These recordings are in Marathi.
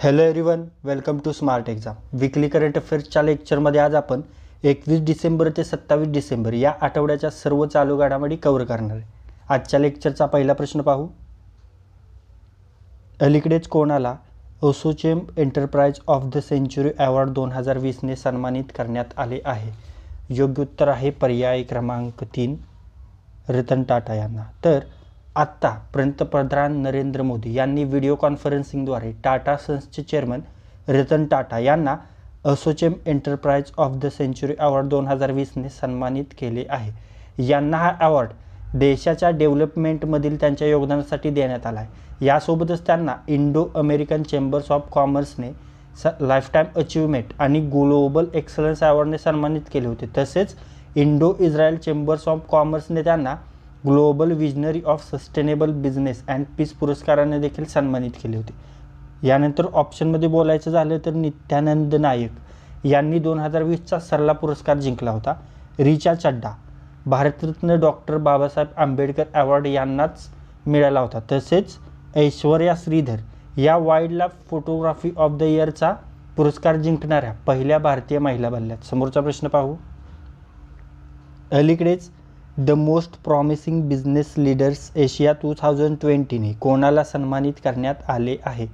Hello everyone, welcome to smart exam. Weekly current अफेअर्सच्या लेक्चरमध्ये आज आपण 21 डिसेंबर ते 27 डिसेंबर या आठवड्याच्या सर्व चालू घडामोडी कव्हर करणार आहे. आजच्या लेक्चरचा पहिला प्रश्न पाहू. अलीकडेच कोणाला ASSOCHAM enterprise of the century award 2020ने सन्मानित करण्यात आले आहे? योग्य उत्तर आहे पर्याय क्रमांक 3, रतन टाटा यांना. तर आत्ता पंतप्रधान नरेंद्र मोदी यांनी व्हिडिओ कॉन्फरन्सिंगद्वारे टाटा सन्सचे चेअरमन रतन टाटा यांना ASSOCHAM enterprise of the century award 2020ने सन्मानित केले आहे. यांना हा अवॉर्ड देशाच्या डेव्हलपमेंटमधील त्यांच्या योगदानासाठी देण्यात आला आहे. यासोबतच त्यांना इंडो अमेरिकन चेंबर्स ऑफ कॉमर्सने लाईफटाईम अचीवमेंट आणि ग्लोबल एक्सलन्स अवॉर्डने सन्मानित केले होते. तसेच इंडो इस्रायल चेंबर्स ऑफ कॉमर्सने त्यांना global visionary of sustainable business and peace पुरस्काराने देखील सन्मानित केले होते. यानंतर ऑप्शनमध्ये बोलायचं झालं तर नित्यानंद नायक यांनी 2020चा सरला पुरस्कार जिंकला होता. रिचा चड्डा भारतरत्न डॉक्टर बाबासाहेब आंबेडकर अवॉर्ड यांनाच मिळाला होता. तसेच ऐश्वर्या श्रीधर या wildlife photography of the इयरचा पुरस्कार जिंकणाऱ्या पहिल्या भारतीय महिला बनल्यात. समोरचा प्रश्न पाहू. अलीकडेच the most promising business leaders Asia 2020ने कोणाला सन्मानित करण्यात आले आहे?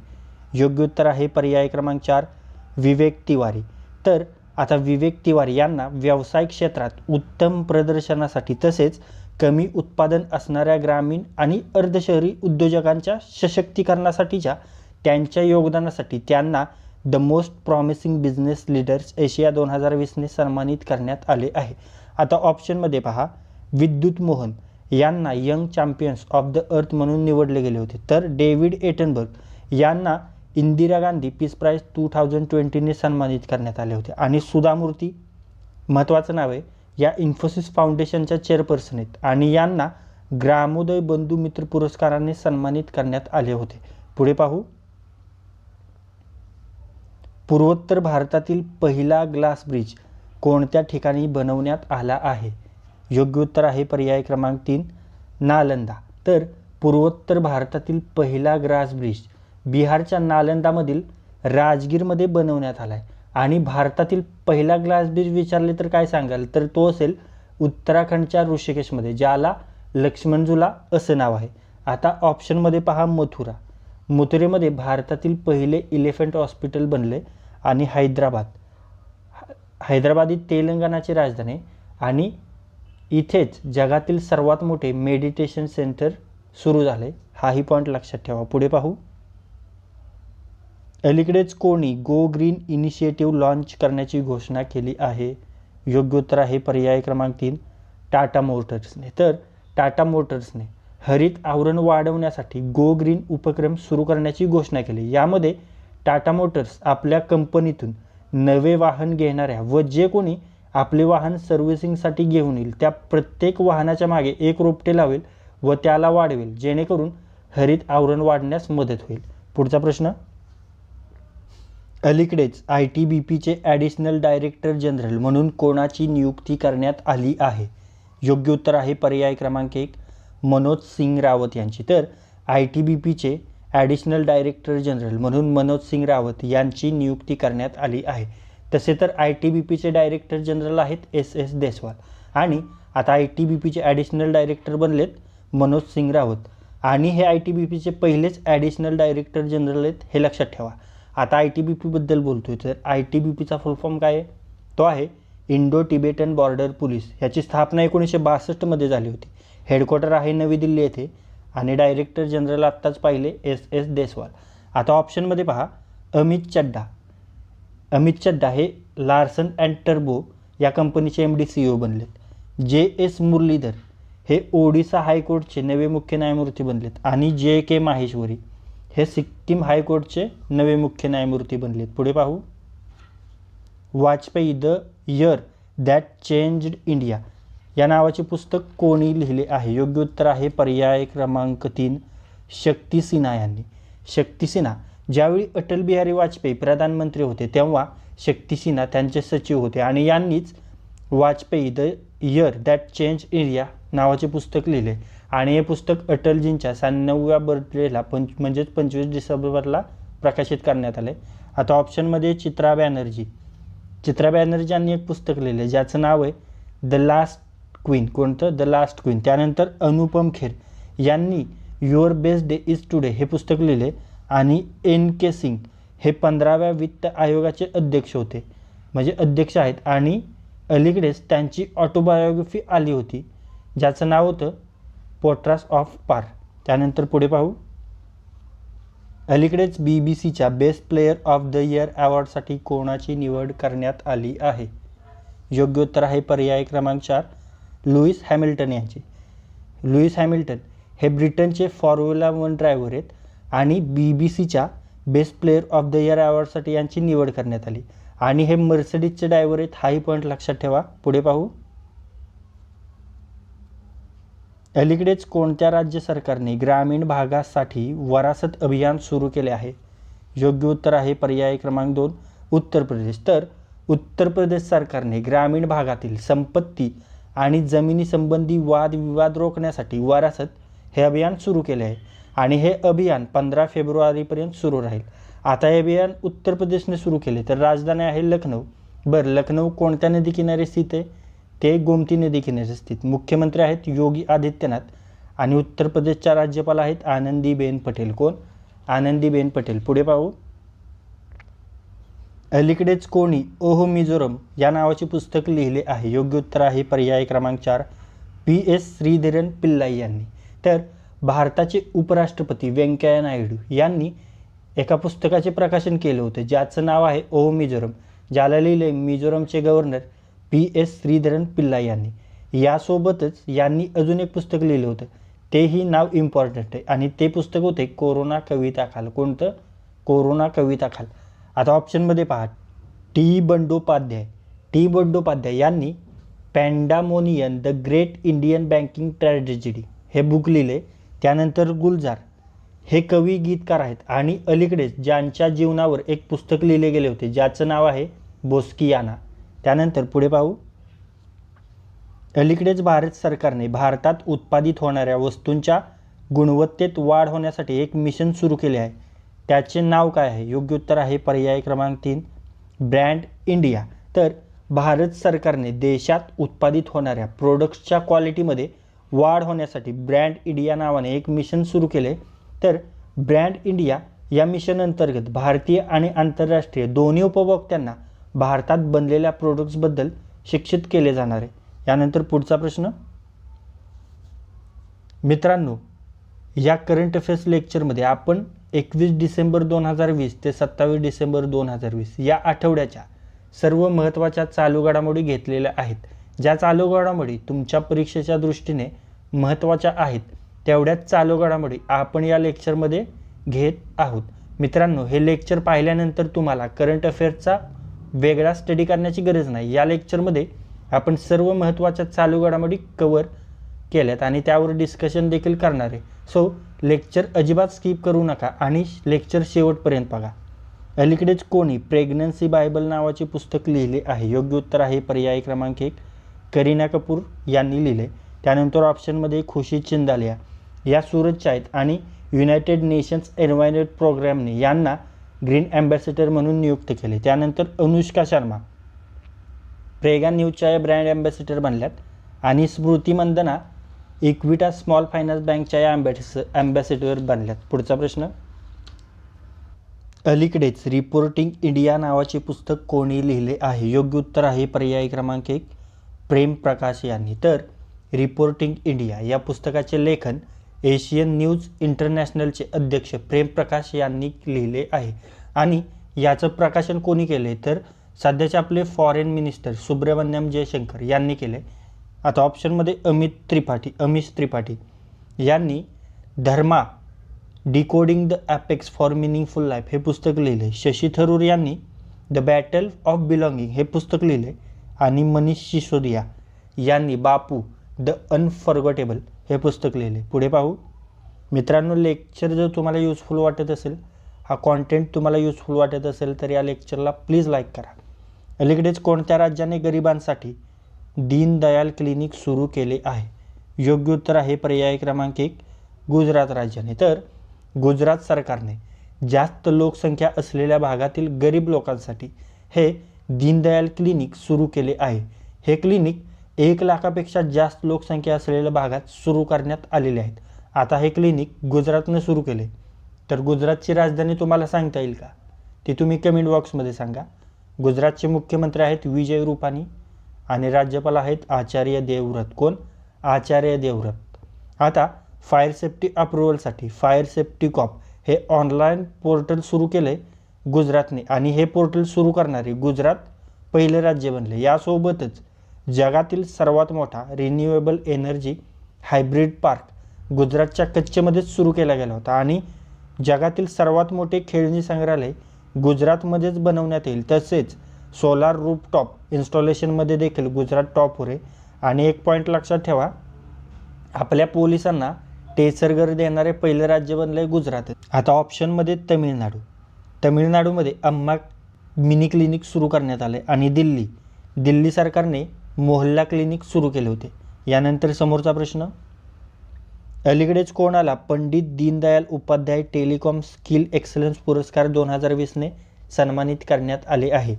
योग्य उत्तर आहे पर्याय क्रमांक 4, विवेक तिवारी. तर आता विवेक तिवारी यांना व्यवसाय क्षेत्रात उत्तम प्रदर्शनासाठी तसेच कमी उत्पादन असणाऱ्या ग्रामीण आणि अर्धशहरी उद्योजकांच्या सशक्तीकरणासाठीच्या त्यांच्या योगदानासाठी त्यांना the most promising business leaders Asia 2020ने सन्मानित करण्यात आले आहे. आता ऑप्शनमध्ये पहा. विद्युत मोहन यांना यंग चॅम्पियन्स ऑफ द अर्थ म्हणून निवडले गेले होते. तर डेव्हिड एटनबर्ग यांना इंदिरा गांधी पीस प्राइज 2020ने सन्मानित करण्यात आले होते. आणि सुधा मूर्ती महत्त्वाचं नाव आहे, या इन्फोसिस फाउंडेशनच्या चेअरपर्सन आहेत आणि यांना ग्रामोदय बंधू मित्र पुरस्काराने सन्मानित करण्यात आले होते. पुढे पाहू. पूर्वोत्तर भारतातील पहिला ग्लास ब्रिज कोणत्या ठिकाणी बनवण्यात आला आहे? योग्य उत्तर आहे पर्याय क्रमांक 3, नालंदा. तर पूर्वोत्तर भारतातील पहिला ग्लास ब्रिज बिहारच्या नालंदामधील राजगीरमध्ये बनवण्यात आला आहे. आणि भारतातील पहिला ग्लास ब्रिज विचारले तर काय सांगाल, तर तो असेल उत्तराखंडच्या ऋषिकेशमध्ये, ज्याला लक्ष्मणझुला असं नाव आहे. आता ऑप्शनमध्ये पहा. मथुरेमध्ये भारतातील पहिले इलेफंट हॉस्पिटल बनले. आणि हैदराबाद ही तेलंगणाची राजधानी आणि इथेच जगातील सर्वात मोठे मेडिटेशन सेंटर सुरू झाले. हाही पॉईंट लक्षात ठेवा. पुढे पाहू. अलीकडेच कोणी गो ग्रीन इनिशिएटिव्ह लॉन्च करण्याची घोषणा केली आहे? योग्य उत्तर आहे पर्याय क्रमांक 3, टाटा मोटर्सने. तर टाटा मोटर्सने हरित आवरण वाढवण्यासाठी गो ग्रीन उपक्रम सुरू करण्याची घोषणा केली. यामध्ये टाटा मोटर्स आपल्या कंपनीतून नवे वाहन घेणाऱ्या व जे कोणी आपले वाहन सर्व्हिसिंगसाठी घेऊन येईल त्या प्रत्येक वाहनाच्या मागे एक रोपटे लावेल व त्याला वाढवेल, जेणेकरून हरित आवरण वाढण्यास मदत होईल. पुढचा प्रश्न. अलीकडेच ITBPचे ॲडिशनल डायरेक्टर जनरल म्हणून कोणाची नियुक्ती करण्यात आली आहे? योग्य उत्तर आहे पर्याय क्रमांक 1, मनोज सिंग रावत यांची. तर ITBPचे ॲडिशनल डायरेक्टर जनरल म्हणून मनोज सिंग रावत यांची नियुक्ती करण्यात आली आहे. तसे तर ITBPचे डायरेक्टर जनरल आहेत SS देसवाल. आणि आता ITBPचे ॲडिशनल डायरेक्टर बनलेत मनोज सिंग रावत. आणि हे ITBPचे पहिलेच ॲडिशनल डायरेक्टर जनरल आहेत, हे लक्षात ठेवा. आता ITBPबद्दल बोलतोय तर ITBPचा फुल फॉर्म काय आहे? तो आहे इंडो टिबेटन बॉर्डर पोलीस. याची स्थापना 1962मध्ये झाली होती. हेडक्वार्टर आहे नवी दिल्ली येथे. आणि डायरेक्टर जनरल आत्ताच पाहिले SS देसवाल. आता ऑप्शनमध्ये पहा. अमित चड्डा हे लार्सन अँड टर्बो या कंपनीचे MD CEO बनलेत. JS मुरलीधर हे ओडिसा हायकोर्टचे नवे मुख्य न्यायमूर्ती बनलेत. आणि JK माहेश्वरी हे सिक्कीम हायकोर्टचे नवे मुख्य न्यायमूर्ती बनलेत. पुढे पाहू. Vajpayee the year that changed India या नावाचे पुस्तक कोणी लिहिले आहे? योग्य उत्तर आहे पर्याय क्रमांक 3, शक्ती सिन्हा यांनी. शक्ती सिन्हा ज्यावेळी अटल बिहारी वाजपेयी प्रधानमंत्री होते तेव्हा शक्ती सिन्हा त्यांचे सचिव होते. आणि यांनीच Vajpayee the year that change India नावाचे पुस्तक लिहिले. आणि हे पुस्तक अटलजींच्या 96व्या बर्थडेला म्हणजेच 25 डिसेंबरला प्रकाशित करण्यात आले. आता ऑप्शनमध्ये चित्रा बॅनर्जी यांनी एक पुस्तक लिहिलं ज्याचं नाव आहे द लास्ट क्वीन. कोणतं? The last queen. त्यानंतर अनुपम खेर यांनी your best day is today हे पुस्तक लिहिले आणि एन के सिंग हे 15व्या वित्त आयोगाचे अध्यक्ष होते, म्हणजे अध्यक्ष आहेत. आणि अलीकडेच त्यांची ऑटोबायोग्राफी आली होती ज्याचं नाव होतं पोर्ट्रेट ऑफ पार. त्यानंतर पुढे पाहू. अलीकडेच BBCच्या best player of the year अवॉर्डसाठी कोणाची निवड करण्यात आली आहे? योग्य उत्तर आहे पर्याय क्रमांक 4 लुईस हॅमिल्टन यांची. लुईस हॅमिल्टन हे ब्रिटनचे फॉर्म्युला 1 ड्रायव्हर आहेत आणि BBCच्या best player of the year अवॉर्डसाठी यांची निवड करण्यात आली आणि हे मर्सिडीजचे ड्रायव्हर आहेत. हाही पॉईंट लक्षात ठेवा. पुढे पाहू. अलीकडेच कोणत्या राज्य सरकारने ग्रामीण भागासाठी वरासत अभियान सुरू केले आहे? योग्य उत्तर आहे पर्याय क्रमांक 2 उत्तर प्रदेश. तर उत्तर प्रदेश सरकारने ग्रामीण भागातील संपत्ती आणि जमिनीसंबंधी वादविवाद रोखण्यासाठी वरासत हे अभियान सुरू केले आहे आणि हे अभियान 15 फेब्रुवारीपर्यंत सुरू राहील. आता हे अभियान उत्तर प्रदेशने सुरू केले. तर राजधानी आहे लखनौ. बरं, लखनौ कोणत्या नदी किनारी स्थित आहे? ते गोमती नदी किनारी स्थित. मुख्यमंत्री आहेत योगी आदित्यनाथ आणि उत्तर प्रदेशच्या राज्यपाल आहेत आनंदीबेन पटेल. कोण? आनंदीबेन पटेल. पुढे पाहू. अलीकडेच कोणी ओहो मिझोरम या नावाचे पुस्तक लिहिले आहे? योग्य उत्तर आहे पर्याय क्रमांक 4 PS श्रीधरन पिल्लाई यांनी. तर भारताचे उपराष्ट्रपती व्यंकय्या नायडू यांनी एका पुस्तकाचे प्रकाशन केलं होतं ज्याचं नाव आहे ओहो मिझोरम, ज्याला लिहिले मिझोरमचे गव्हर्नर PS श्रीधरन पिल्लाई यांनी. यासोबतच यांनी अजून एक पुस्तक लिहिलं होतं, तेही नाव इम्पॉर्टंट आहे आणि ते पुस्तक होते कोरोना कविता काल. कोणतं? कोरोना कविता काल. आता ऑप्शनमध्ये पहा. टी बंडोपाध्याय यांनी pandemonium the great Indian banking tragedy हे बुक लिहिले. त्यानंतर गुलजार हे कवी गीतकार आहेत आणि अलीकडेच ज्यांच्या जीवनावर एक पुस्तक लिहिले गेले होते ज्याचं नाव आहे बोस्कियाना. त्यानंतर पुढे पाहू. अलीकडेच भारत सरकारने भारतात उत्पादित होणाऱ्या वस्तूंच्या गुणवत्तेत वाढ होण्यासाठी एक मिशन सुरू केले आहे. त्याचे नाव काय आहे? योग्य उत्तर आहे पर्याय क्रमांक 3 ब्रँड इंडिया. तर भारत सरकारने देशात उत्पादित होणाऱ्या प्रोडक्ट्सच्या क्वालिटीमध्ये वाढ होण्यासाठी ब्रँड इंडिया नावाने एक मिशन सुरू केले. तर ब्रँड इंडिया या मिशन अंतर्गत भारतीय आणि आंतरराष्ट्रीय दोन्ही उपभोक्त्यांना भारतात बनलेल्या प्रोडक्ट्सबद्दल शिक्षित केले जाणार आहे. यानंतर पुढचा प्रश्न. मित्रांनो, या करंट अफेअर्स लेक्चरमध्ये आपण 21 डिसेंबर 2020 ते 27 डिसेंबर 2020 या आठवड्याच्या सर्व महत्त्वाच्या चालू घडामोडी घेतलेल्या आहेत. ज्या चालू घडामोडी तुमच्या परीक्षेच्या दृष्टीने महत्त्वाच्या आहेत तेवढ्याच चालू घडामोडी आपण या लेक्चरमध्ये घेत आहोत. मित्रांनो, हे लेक्चर पाहिल्यानंतर तुम्हाला करंट अफेअर्सचा वेगळा स्टडी करण्याची गरज नाही. या लेक्चरमध्ये आपण सर्व महत्त्वाच्या चालू घडामोडी कवर केल्यात आणि त्यावर डिस्कशन देखील करणार आहे. सो लेक्चर अजिबात स्किप करू नका आणि लेक्चर शेवटपर्यंत बघा. अलीकडेच कोणी प्रेग्नन्सी बायबल नावाचे पुस्तक लिहिले आहे? योग्य उत्तर आहे पर्याय क्रमांक 1 करीना कपूर यांनी लिहिले. त्यानंतर ऑप्शनमध्ये खुशी चिंदालिया या सूरतच्या आहेत आणि युनायटेड नेशन्स एन्व्हायरमेंट प्रोग्रामने यांना ग्रीन ॲम्बॅसेडर म्हणून नियुक्त केले. त्यानंतर अनुष्का शर्मा प्रेगा न्यूजच्या या ब्रँड ॲम्बॅसेडर बनल्यात आणि स्मृती मंदना इक्विटा स्मॉल फायनान्स बँकच्या या ॲम्बॅसेडर बनल्यात. पुढचा प्रश्न. अलीकडेच रिपोर्टिंग इंडिया नावाचे पुस्तक कोणी लिहिले आहे? योग्य उत्तर आहे पर्याय क्रमांक 1 प्रेम प्रकाश यांनी. तर रिपोर्टिंग इंडिया या पुस्तकाचे लेखन एशियन न्यूज इंटरनॅशनलचे अध्यक्ष प्रेम प्रकाश यांनी लिहिले आहे आणि याचं प्रकाशन कोणी केले? तर सध्याचे आपले फॉरेन मिनिस्टर सुब्रमण्यम जयशंकर यांनी केले. आता ऑप्शनमध्ये अमिश त्रिपाठी यांनी Dharma decoding the epics for meaningful life हे पुस्तक लिहिले. शशी थरूर यांनी द बॅटल ऑफ बिलॉंगिंग हे पुस्तक लिहिले आणि मनीष सिसोदिया यांनी बापू द अनफॉरगेटेबल हे पुस्तक लिहिले. पुढे पाहू. मित्रांनो, लेक्चर जर तुम्हाला युजफुल वाटत असेल, हा कॉन्टेंट तुम्हाला युजफुल वाटत असेल तर या लेक्चरला प्लीज लाईक करा. अलीकडेच कोणत्या राज्याने गरिबांसाठी दीनदयाल क्लिनिक सुरू केले आहे? योग्य उत्तर आहे पर्याय क्रमांक 1 गुजरात राज्याने. तर गुजरात सरकारने जास्त लोकसंख्या असलेल्या भागातील गरीब लोकांसाठी हे दीनदयाल क्लिनिक सुरू केले आहे. हे क्लिनिक 1 लाखापेक्षा जास्त लोकसंख्या असलेल्या भागात सुरू करण्यात आलेले आहेत. आता हे क्लिनिक गुजरातनं सुरू केले. तर गुजरातची राजधानी तुम्हाला सांगता येईल का? ते तुम्ही कमेंट बॉक्समध्ये सांगा. गुजरातचे मुख्यमंत्री आहेत विजय रुपानी आणि राज्यपाल आहेत आचार्य देवव्रत. कोण? आचार्य देवव्रत. आता फायर सेफ्टी अप्रुव्हलसाठी फायर सेफ्टी कॉप हे ऑनलाईन पोर्टल सुरू केले गुजरातने आणि हे पोर्टल सुरू करणारे गुजरात पहिले राज्य बनले. यासोबतच जगातील सर्वात मोठा रिन्युएबल एनर्जी हायब्रिड पार्क गुजरातच्या कच्छमध्येच सुरू केला गेला होता आणि जगातील सर्वात मोठे खेळणी संग्रहालय गुजरातमध्येच बनवण्यात येईल. तसेच सोलार रूफटॉप इन्स्टॉलेशनमध्ये देखील गुजरात टॉपवर आहे. आणि एक पॉईंट लक्षात ठेवा, आपल्या पोलिसांना टेसरगर देणारे पहिले राज्य बनले गुजरात. आता ऑप्शनमध्ये तमिळनाडूमध्ये अम्मा मिनी क्लिनिक सुरू करण्यात आले आणि दिल्ली सरकारने मोहल्ला क्लिनिक सुरू केले होते. यानंतर समोरचा प्रश्न, अलीकडेच कोणाला Pandit Deendayal Upadhyay telecom skill excellence पुरस्कार 2020ने सन्मानित करण्यात आले आहे?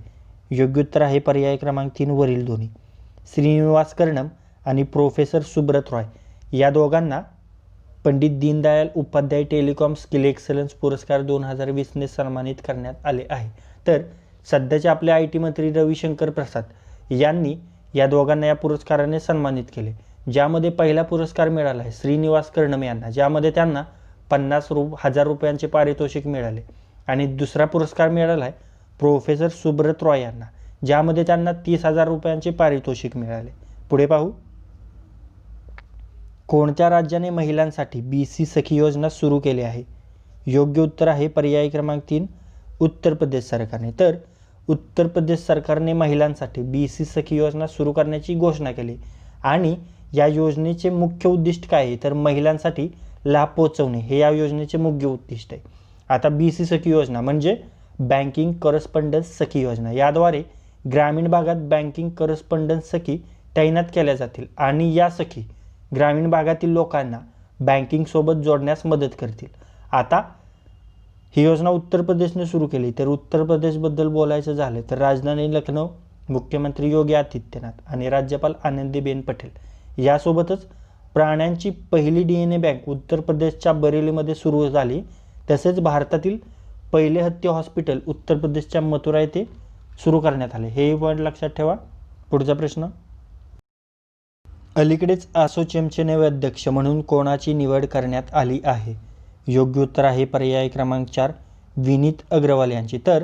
योग्य उत्तर आहे पर्याय क्रमांक 3 वरील दोन्ही. श्रीनिवास कर्णम आणि प्रोफेसर सुब्रत रॉय या दोघांना Pandit Deendayal Upadhyay telecom skill excellence पुरस्कार 2020ने सन्मानित करण्यात आले आहे. तर सध्याचे आपले IT मंत्री रविशंकर प्रसाद यांनी या दोघांना या पुरस्काराने सन्मानित केले. ज्यामध्ये पहिला पुरस्कार मिळाला आहे श्रीनिवास कर्णम यांना, ज्यामध्ये त्यांना 50,000 रुपयांचे पारितोषिक मिळाले. आणि दुसरा पुरस्कार मिळाला आहे प्रोफेसर सुब्रत रॉय यांना, ज्यामध्ये त्यांना 30,000 रुपयांचे पारितोषिक मिळाले. पुढे पाहू, कोणत्या राज्याने महिलांसाठी BC सखी योजना सुरू केली आहे? योग्य उत्तर आहे पर्याय क्रमांक 3 उत्तर प्रदेश सरकारने. तर उत्तर प्रदेश सरकारने महिलांसाठी BC सखी योजना सुरू करण्याची घोषणा केली. आणि या योजनेचे मुख्य उद्दिष्ट काय आहे? तर महिलांसाठी लाभ पोहोचवणे हे या योजनेचे मुख्य उद्दिष्ट आहे. आता BC सखी योजना म्हणजे बँकिंग करस्पॉन्डन्स सखी योजना. याद्वारे ग्रामीण भागात बँकिंग करस्पॉन्डन्स सखी तैनात केल्या जातील आणि या सखी ग्रामीण भागातील लोकांना बँकिंगसोबत जोडण्यास मदत करतील. आता ही योजना उत्तर प्रदेशने सुरू केली. तर उत्तर प्रदेशबद्दल बोलायचं झालं तर राजधानी लखनौ, मुख्यमंत्री योगी आदित्यनाथ आणि राज्यपाल आनंदीबेन पटेल यासोबतच प्राण्यांची पहिली DNA बँक उत्तर प्रदेशच्या बरेलीमध्ये सुरू झाली. तसेच भारतातील पहिले हत्ती हॉस्पिटल उत्तर प्रदेशच्या मथुरा येथे सुरू करण्यात आले. हे पॉईंट लक्षात ठेवा. पुढचा प्रश्न, अलीकडेच असोचेमचे नवे अध्यक्ष म्हणून कोणाची निवड करण्यात आली आहे? योग्य उत्तर आहे पर्याय क्रमांक 4 विनीत अग्रवाल यांची. तर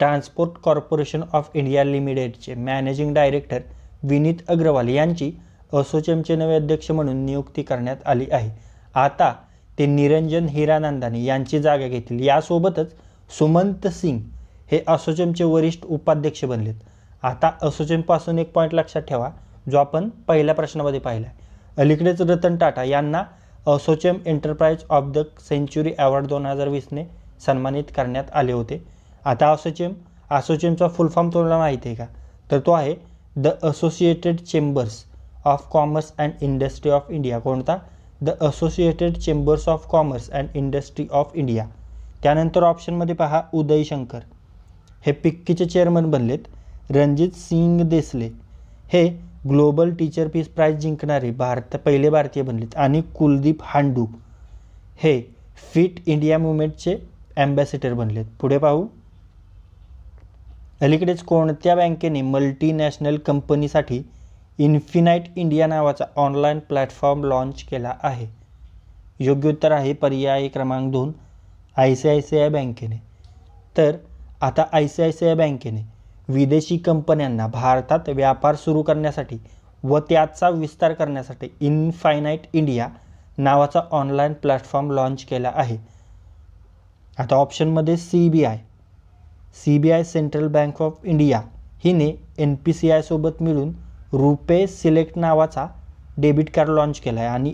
ट्रान्सपोर्ट कॉर्पोरेशन ऑफ इंडिया लिमिटेडचे मॅनेजिंग डायरेक्टर विनीत अग्रवाल यांची असोचेमचे नवे अध्यक्ष म्हणून नियुक्ती करण्यात आली आहे. आता ते निरंजन हिरानंदानी यांची जागा घेतील. यासोबतच सुमंत सिंग हे असोचेमचे वरिष्ठ उपाध्यक्ष बनलेत. आता असोचेमपासून एक पॉईंट लक्षात ठेवा जो आपण पहिल्या प्रश्नामध्ये पाहिला आहे. अलीकडेच रतन टाटा यांना ASSOCHAM enterprise of the century award 2020ने सन्मानित करण्यात आले होते. आता असोचेमचा फुल फॉर्म तुम्हाला माहिती आहे का? तर तो आहे the associated chambers of commerce and industry of India. कोणता? The associated chambers of commerce and industry of India. त्यानंतर ऑप्शनमध्ये पहा उदय शंकर हे फिक्कीचे चेअरमन बनलेत. रणजित सिंग देसले हे ग्लोबल टीचर पीस प्राइज जिंकणारे पहिले भारतीय बनलेत. आणि कुलदीप हांडू हे फिट इंडिया मुवमेंटचे ॲम्बॅसिडर बनलेत. पुढे पाहू, अलीकडेच कोणत्या बँकेने मल्टीनॅशनल कंपनीसाठी इन्फिनाइट इंडिया नावाचा ऑनलाईन प्लॅटफॉर्म लॉन्च केला आहे? योग्य उत्तर आहे पर्याय क्रमांक 2 ICICI बँकेने. तर आता ICICI बँकेने विदेशी कंपन्यांना भारतात व्यापार सुरू करण्यासाठी व त्याचा विस्तार करण्यासाठी इन्फायनाइट इंडिया नावाचा ऑनलाईन प्लॅटफॉर्म लॉन्च केला आहे. आता ऑप्शनमध्ये CBI central bank of India हिने NPCI सोबत मिळून रुपे सिलेक्ट नावाचा डेबिट कार्ड लॉन्च केला आहे. आणि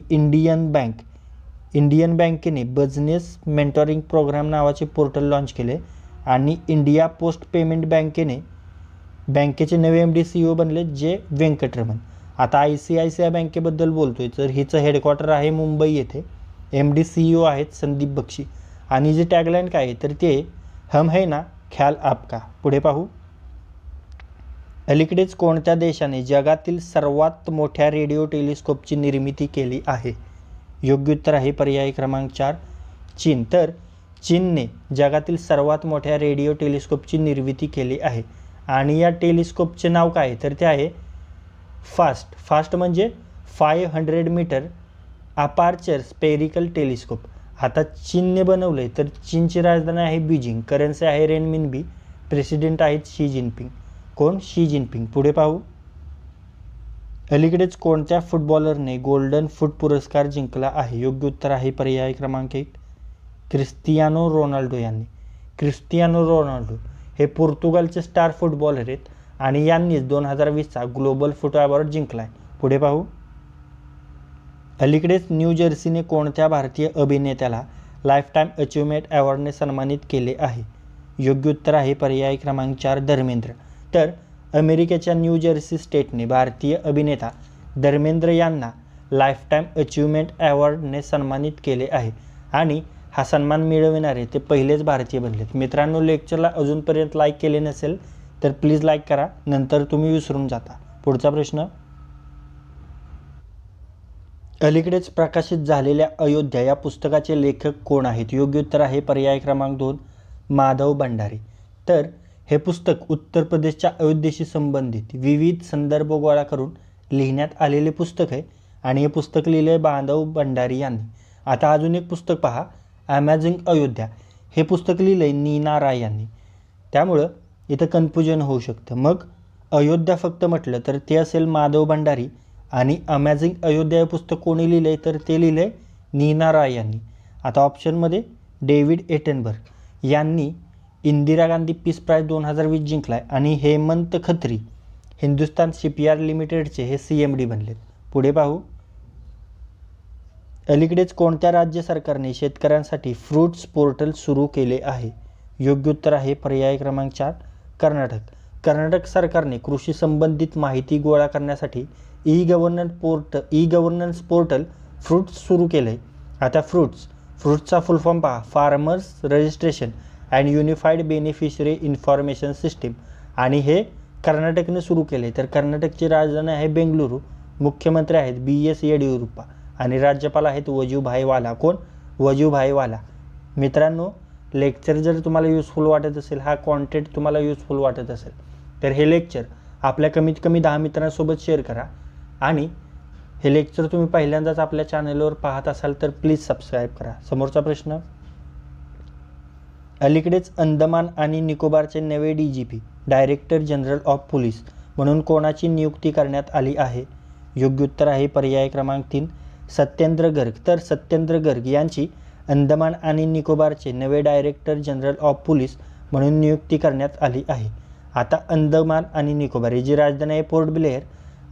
इंडियन बँकेने बिझनेस मेंटॉरिंग प्रोग्राम नावाचे पोर्टल लॉन्च केले. आणि इंडिया पोस्ट पेमेंट बँकेचे नवे MD CEO बनले जे व्यंकटरमण. आता ICICI बँकेबद्दल बोलतोय तर हिचं हेडक्वार्टर आहे मुंबई येथे. MD CEO आहेत संदीप बक्षी. आणि जी टॅगलाईन काय आहे तर ते हम है ना ख्याल आपका. पुढे पाहू. अलीकडेच कोणत्या देशाने जगातील सर्वात मोठ्या रेडिओ टेलिस्कोपची निर्मिती केली आहे? योग्य उत्तर आहे पर्याय क्रमांक 4 चीन. तर चीनने जगातील सर्वात मोठ्या रेडिओ टेलिस्कोपची निर्मिती केली आहे आणि या टेलिस्कोपचे नाव काय तर ते आहे फास्ट म्हणजे 500 मीटर अपार्चर स्पेरिकल टेलिस्कोप. आता चीनने बनवलं आहे तर चीनची राजधानी आहे बीजिंग, करन्सी आहे रेनमिनबी, प्रेसिडेंट आहेत शी जिनपिंग. कोण? Xi Jinping. पुढे पाहू. अलीकडेच कोणत्या फुटबॉलरने गोल्डन फूट पुरस्कार जिंकला आहे? योग्य उत्तर आहे पर्याय क्रमांक 1 क्रिस्टियानो रोनाल्डो यांनी. क्रिस्टियानो रोनाल्डो हे पोर्तुगालचे स्टार फुटबॉलर आहेत आणि यांनीच 2020चा ग्लोबल फूट अवॉर्ड जिंकला आहे. पुढे पाहू. अलीकडेच न्यू जर्सीने कोणत्या भारतीय अभिनेत्याला लाईफटाईम अचीवमेंट अवॉर्डने सन्मानित केले आहे? योग्य उत्तर आहे पर्याय क्रमांक 4 धर्मेंद्र. तर अमेरिकेच्या न्यू जर्सी स्टेटने भारतीय अभिनेता धर्मेंद्र यांना लाईफटाईम अचीवमेंट अवॉर्डने सन्मानित केले आहे आणि हा सन्मान मिळविणारे ते पहिलेच भारतीय बनलेत. मित्रांनो, लेक्चरला अजूनपर्यंत लाईक केले नसेल तर प्लीज लाईक करा, नंतर तुम्ही विसरून जाता. पुढचा प्रश्न. अलीकडेच प्रकाशित झालेल्या अयोध्या या पुस्तकाचे लेखक कोण आहेत? योग्य उत्तर आहे पर्याय क्रमांक 2 माधव भंडारी. तर हे पुस्तक उत्तर प्रदेशच्या अयोध्येशी संबंधित विविध संदर्भ गोळा करून लिहिण्यात आलेले पुस्तक आहे आणि हे पुस्तक लिहिले माधव भंडारी यांनी. आता अजून एक पुस्तक पहा, अमेझिंग अयोध्या. हे पुस्तक लिहिलंय नीना राय यांनी. त्यामुळं इथं कन्फ्युजन होऊ शकतं. मग अयोध्या फक्त म्हटलं तर ते असेल माधव भंडारी आणि अमेझिंग अयोध्या हे पुस्तक कोणी लिहिलंय तर ते लिहिलंय नीना राय यांनी. आता ऑप्शनमध्ये डेव्हिड एटनबर्ग यांनी इंदिरा गांधी पीस प्राइज 2020 जिंकलाय आणि हेमंत खत्री हिंदुस्तान शिपयार्ड लिमिटेडचे हे CMD बनलेत. पुढे पाहू. अलीकडेच कोणत्या राज्य सरकारने शेतकऱ्यांसाठी फ्रूट्स पोर्टल सुरू केले आहे? योग्य उत्तर आहे पर्याय क्रमांक 4 कर्नाटक. कर्नाटक सरकारने कृषी संबंधित माहिती गोळा करण्यासाठी ई गव्हर्नन्स पोर्टल फ्रूट्स सुरू केलं आहे. आता फ्रूट्सचा फुल फॉर्म पहा, farmers registration and unified beneficiary information system. आणि हे कर्नाटकने सुरू केले आहे. तर कर्नाटकची राजधानी आहे बेंगलुरू, मुख्यमंत्री आहेत BS येडियुरप्पा आणि राज्यपाल आहेत वजुभाई वाला. कोण? वजुभाई वाला. मित्रांनो, लेक्चर जर तुम्हाला युजफुल वाटत असेल, हा कॉन्टेंट तुम्हाला युजफुल वाटत असेल तर हे लेक्चर आपल्या कमीत कमी 10 मित्रांसोबत शेअर करा आणि हे लेक्चर तुम्ही पहिल्यांदाच आपल्या चॅनलवर पाहत असाल तर प्लीज सबस्क्राईब करा. समोरचा प्रश्न. अलीकडेच अंदमान आणि निकोबारचे नवे DGP director general of police म्हणून कोणाची नियुक्ती करण्यात आली आहे? योग्य उत्तर आहे पर्याय क्रमांक 3 सत्येंद्र गर्ग. तर सत्येंद्र गर्ग यांची अंदमान आणि निकोबारचे नवे डायरेक्टर जनरल ऑफ पोलीस म्हणून नियुक्ती करण्यात आली आहे. आता अंदमान आणि निकोबार ही जी राजधानी आहे पोर्ट ब्लेअर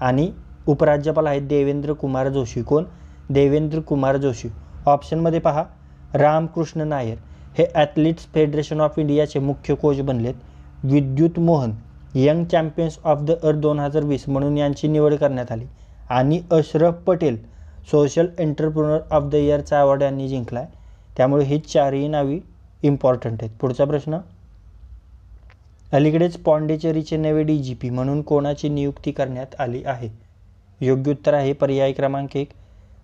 आणि उपराज्यपाल आहेत देवेंद्र कुमार जोशी. कोण? देवेंद्र कुमार जोशी. ऑप्शनमध्ये पहा, रामकृष्ण नायर हे ॲथलीट्स फेडरेशन ऑफ इंडियाचे मुख्य कोच बनलेत. Vidyut Mohan young champions of the earth 2020 म्हणून यांची निवड करण्यात आली आणि Ashraf Patel social entrepreneur of the इयरचा अवॉर्ड यांनी जिंकला आहे. त्यामुळे ही चारही नावी इम्पॉर्टंट आहेत. पुढचा प्रश्न. अलीकडेच पॉंडिचेरीचे नवे DGP म्हणून कोणाची नियुक्ती करण्यात आली आहे? योग्य उत्तर आहे पर्याय क्रमांक 1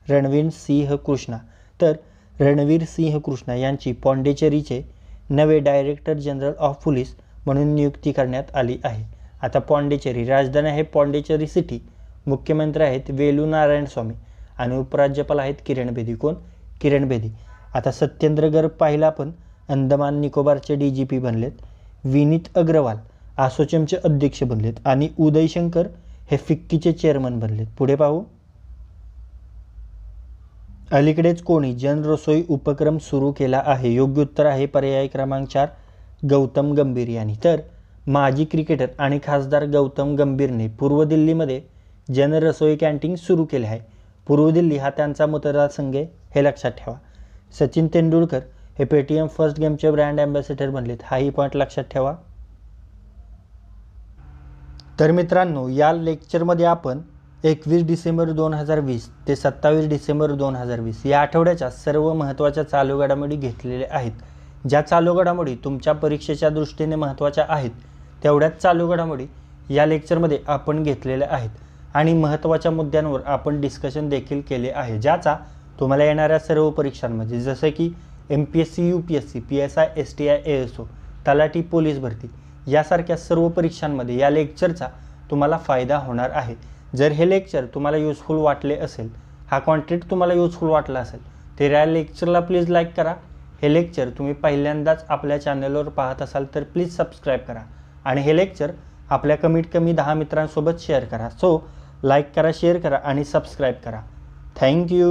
रणवीर सिंह कृष्णा. तर रणवीर सिंह कृष्णा यांची पॉंडिचेरीचे नवे डायरेक्टर जनरल ऑफ पोलीस म्हणून नियुक्ती करण्यात आली आहे. आता पॉंडिचेरी राजधानी आहे पॉंडिचेरी सिटी, मुख्यमंत्री आहेत वेलू नारायण स्वामी आणि उपराज्यपाल आहेत किरण बेदी. कोण? किरण बेदी. आता सत्येंद्र गर्ग पाहिला आपण अंदमान निकोबारचे DGP बनलेत. विनीत अग्रवाल असोचेमचे अध्यक्ष बनलेत आणि उदय शंकर हे फिक्कीचे चेअरमन बनलेत. पुढे पाहू. अलीकडेच कोणी जनरसोई उपक्रम सुरू केला आहे? योग्य उत्तर आहे पर्याय क्रमांक 4 गौतम गंभीर यांनी. तर माजी क्रिकेटर आणि खासदार गौतम गंभीरने पूर्व दिल्लीमध्ये जनरसोई कॅन्टीन सुरू केले आहे. पूर्व दिल्ली हा त्यांचा मतदारसंघ आहे हे लक्षात ठेवा. सचिन तेंडुलकर हे पेटीएम फर्स्ट गेमचे ब्रँड ॲम्बॅसेडर बनलेत. हाही पॉईंट लक्षात ठेवा. तर मित्रांनो, या लेक्चरमध्ये आपण 21 डिसेंबर 2020 ते 27 डिसेंबर 2020 या आठवड्याच्या सर्व महत्त्वाच्या चालू घडामोडी घेतलेल्या आहेत. ज्या चालू घडामोडी तुमच्या परीक्षेच्या दृष्टीने महत्त्वाच्या आहेत तेवढ्याच चालू घडामोडी या लेक्चरमध्ये आपण घेतलेल्या आहेत आणि महत्त्वाच्या मुद्द्यांवर आपण डिस्कशन देखील केले आहे, ज्याचा तुम्हाला येणाऱ्या सर्व परीक्षांमध्ये जसे की MPSC, UPSC, PSI, STI, ASO, तलाठी, पोलीस भरती यासारख्या सर्व परीक्षांमध्ये या लेक्चरचा तुम्हाला फायदा होणार आहे. जर हे लेक्चर तुम्हाला युजफुल वाटले असेल, हा कॉन्टेंट तुम्हाला युजफुल वाटला असेल तर या लेक्चरला प्लीज लाईक करा. हे लेक्चर तुम्ही पहिल्यांदाच आपल्या चॅनलवर पाहत असाल तर प्लीज सबस्क्राईब करा आणि हे लेक्चर आपल्या कमीत कमी 10 मित्रांसोबत शेअर करा. सो लाईक करा, शेअर करा आणि सबस्क्राईब करा. थँक्यू.